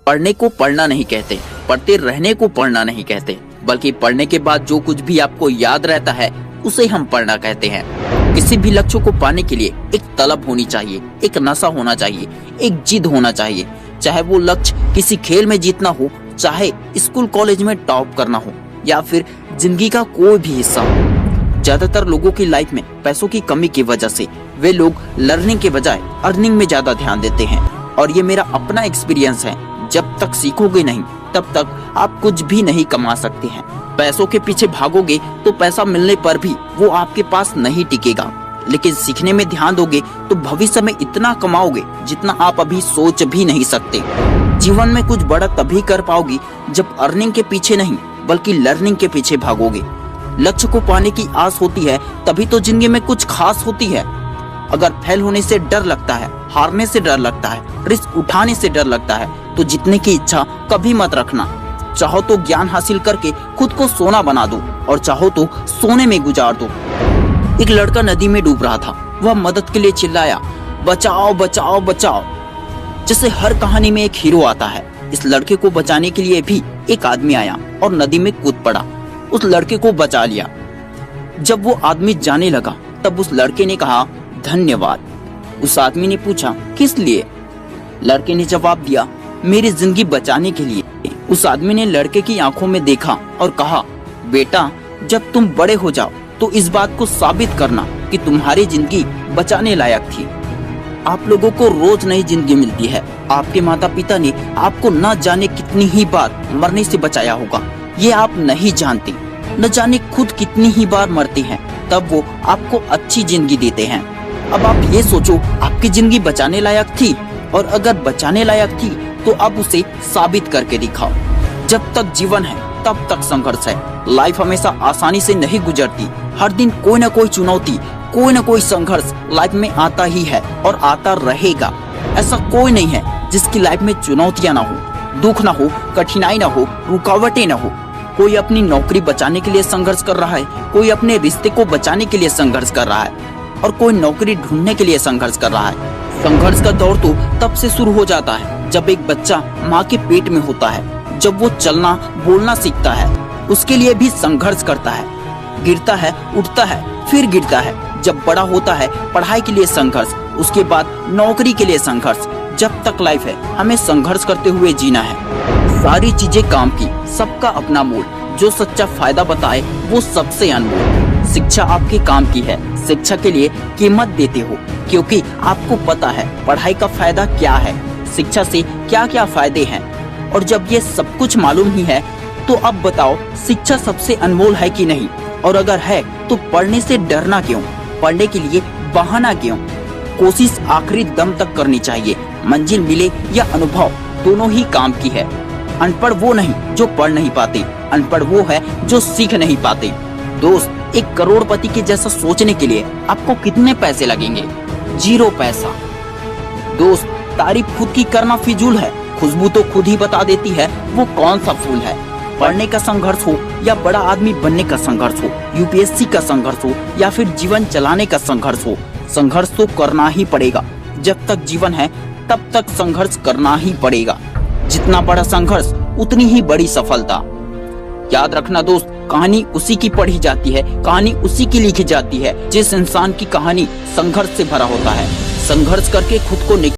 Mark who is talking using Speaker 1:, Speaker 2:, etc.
Speaker 1: पढ़ने को पढ़ना नहीं कहते, पढ़ते रहने को पढ़ना नहीं कहते, बल्कि पढ़ने के बाद जो कुछ भी आपको याद रहता है उसे हम पढ़ना कहते हैं। किसी भी लक्ष्य को पाने के लिए एक तलब होनी चाहिए, एक नशा होना चाहिए, एक जिद होना चाहिए। चाहे वो लक्ष्य किसी खेल में जीतना हो, चाहे स्कूल कॉलेज में टॉप करना हो, या फिर जिंदगी का कोई भी हिस्सा हो। ज्यादातर लोगों की लाइफ में पैसों की कमी की वजह से वे लोग लर्निंग के बजाय अर्निंग में ज्यादा ध्यान देते हैं। और ये मेरा अपना एक्सपीरियंस है। जब तक सीखोगे नहीं तब तक आप कुछ भी नहीं कमा सकते हैं। पैसों के पीछे भागोगे तो पैसा मिलने पर भी वो आपके पास नहीं टिकेगा, लेकिन सीखने में ध्यान दोगे तो भविष्य में इतना कमाओगे जितना आप अभी सोच भी नहीं सकते। जीवन में कुछ बड़ा तभी कर पाओगे जब अर्निंग के पीछे नहीं बल्कि लर्निंग के पीछे भागोगे। लक्ष्य को पाने की आस होती है तभी तो जिंदगी में कुछ खास होती है। अगर फेल होने से डर लगता है, हारने से डर लगता है, रिस्क उठाने से डर लगता है, तो जीतने की इच्छा कभी मत रखना। चाहो तो ज्ञान हासिल करके खुद को सोना बना दो और चाहो तो सोने में गुजार दो। एक लड़का नदी में डूब रहा था। वह मदद के लिए चिल्लाया, बचाओ बचाओ बचाओ। जैसे हर कहानी में एक हीरो आता है, इस लड़के को बचाने के लिए भी एक आदमी आया और नदी में कूद पड़ा, उस लड़के को बचा लिया। जब वो आदमी जाने लगा तब उस लड़के ने कहा, धन्यवाद। उस आदमी ने पूछा, किस लिए? लड़के ने जवाब दिया, मेरी जिंदगी बचाने के लिए। उस आदमी ने लड़के की आंखों में देखा और कहा, बेटा जब तुम बड़े हो जाओ तो इस बात को साबित करना कि तुम्हारी जिंदगी बचाने लायक थी। आप लोगों को रोज नई जिंदगी मिलती है। आपके माता पिता ने आपको न जाने कितनी ही बार मरने से बचाया होगा, ये आप नहीं जानते। न जाने खुद कितनी ही बार मरते हैं, तब वो आपको अच्छी जिंदगी देते हैं। अब आप ये सोचो, आपकी जिंदगी बचाने लायक थी, और अगर बचाने लायक थी तो अब उसे साबित करके दिखाओ। जब तक जीवन है तब तक संघर्ष है। लाइफ हमेशा आसानी से नहीं गुजरती। हर दिन कोई न कोई चुनौती, कोई न कोई संघर्ष लाइफ में आता ही है और आता रहेगा। ऐसा कोई नहीं है जिसकी लाइफ में चुनौतियां ना हो, दुख ना हो, कठिनाई ना हो, रुकावटें ना हो। कोई अपनी नौकरी बचाने के लिए संघर्ष कर रहा है, कोई अपने रिश्ते को बचाने के लिए संघर्ष कर रहा है, और कोई नौकरी ढूंढने के लिए संघर्ष कर रहा है। संघर्ष का दौर तो तब से शुरू हो जाता है जब एक बच्चा माँ के पेट में होता है। जब वो चलना बोलना सीखता है, उसके लिए भी संघर्ष करता है। गिरता है, उठता है, फिर गिरता है। जब बड़ा होता है, पढ़ाई के लिए संघर्ष, उसके बाद नौकरी के लिए संघर्ष। जब तक लाइफ है हमें संघर्ष करते हुए जीना है। सारी चीजें काम की, सबका अपना मोल। जो सच्चा फायदा बताए वो सबसे अनमोल। शिक्षा आपके काम की है, शिक्षा के लिए कीमत देते हो क्योंकि आपको पता है पढ़ाई का फायदा क्या है, शिक्षा से क्या क्या फायदे हैं। और जब ये सब कुछ मालूम ही है तो अब बताओ, शिक्षा सबसे अनमोल है कि नहीं? और अगर है तो पढ़ने से डरना क्यों? पढ़ने के लिए बहाना क्यों? कोशिश आखिरी दम तक करनी चाहिए। मंजिल मिले या अनुभव, दोनों ही काम की है। अनपढ़ वो नहीं जो पढ़ नहीं पाते, अनपढ़ वो है जो सीख नहीं पाते। दोस्त, एक करोड़पति के जैसा सोचने के लिए आपको कितने पैसे लगेंगे? 0 पैसा। दोस्त, तारीफ खुद की करना फिजूल है। खुशबू तो खुद ही बता देती है वो कौन सा फूल है। पढ़ने का संघर्ष हो या बड़ा आदमी बनने का संघर्ष हो, यूपीएससी का संघर्ष हो या फिर जीवन चलाने का संघर्ष हो, संघर्ष तो करना ही पड़ेगा। जब तक जीवन है तब तक संघर्ष करना ही पड़ेगा। जितना बड़ा संघर्ष उतनी ही बड़ी सफलता। याद रखना दोस्त, कहानी उसी की पढ़ी जाती है, कहानी उसी की लिखी जाती है जिस इंसान की कहानी संघर्ष से भरा होता है। संघर्ष करके खुद को